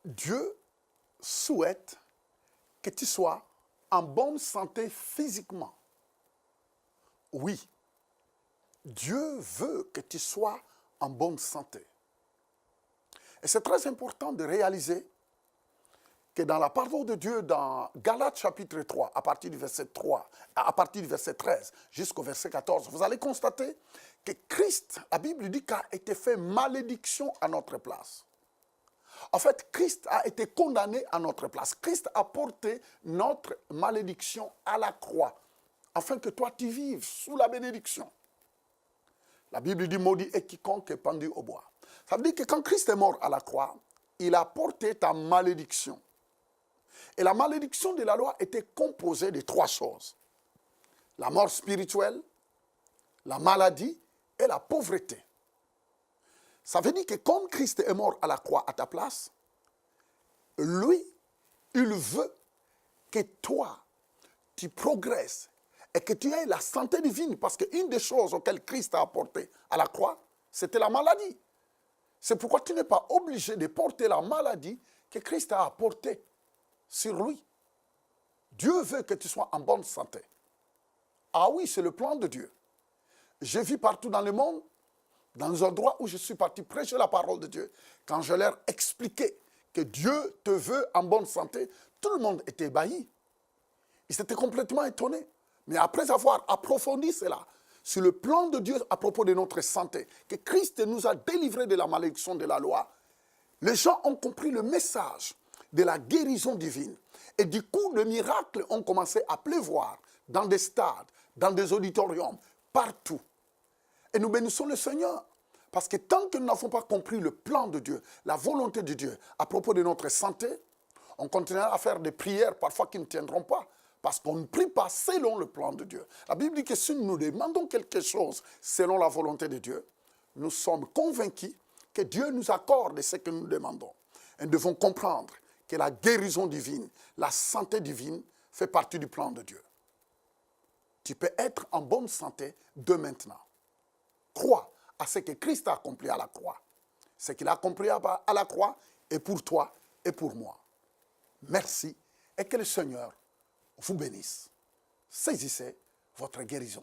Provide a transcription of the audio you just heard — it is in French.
Dieu souhaite que tu sois en bonne santé physiquement. Oui, Dieu veut que tu sois en bonne santé. Et c'est très important de réaliser que dans la parole de Dieu, dans Galates chapitre 3, à partir du verset 3, à partir du verset 13 jusqu'au verset 14, vous allez constater que Christ, la Bible dit, qu'a été fait malédiction à notre place. En fait, Christ a été condamné à notre place. Christ a porté notre malédiction à la croix, afin que toi tu vives sous la bénédiction. La Bible dit, maudit est quiconque est pendu au bois. Ça veut dire que quand Christ est mort à la croix, il a porté ta malédiction. Et la malédiction de la loi était composée de trois choses. La mort spirituelle, la maladie et la pauvreté. Ça veut dire que comme Christ est mort à la croix à ta place, lui, il veut que toi, tu progresses et que tu aies la santé divine. Parce qu'une des choses auxquelles Christ a apporté à la croix, c'était la maladie. C'est pourquoi tu n'es pas obligé de porter la maladie que Christ a apportée sur lui. Dieu veut que tu sois en bonne santé. Ah oui, c'est le plan de Dieu. Je vis partout dans le monde, dans les endroits où je suis parti prêcher la parole de Dieu, quand je leur expliquais que Dieu te veut en bonne santé, tout le monde était ébahi. Ils étaient complètement étonnés. Mais après avoir approfondi cela, sur le plan de Dieu à propos de notre santé, que Christ nous a délivrés de la malédiction de la loi, les gens ont compris le message de la guérison divine. Et du coup, les miracles ont commencé à pleuvoir dans des stades, dans des auditoriums, partout. Et nous bénissons le Seigneur. Parce que tant que nous n'avons pas compris le plan de Dieu, la volonté de Dieu à propos de notre santé, on continuera à faire des prières parfois qui ne tiendront pas. Parce qu'on ne prie pas selon le plan de Dieu. La Bible dit que si nous demandons quelque chose selon la volonté de Dieu, nous sommes convaincus que Dieu nous accorde ce que nous demandons. Et nous devons comprendre que la guérison divine, la santé divine fait partie du plan de Dieu. Tu peux être en bonne santé de maintenant. Crois à ce que Christ a accompli à la croix. Ce qu'il a accompli à la croix est pour toi et pour moi. Merci et que le Seigneur vous bénisse. Saisissez votre guérison.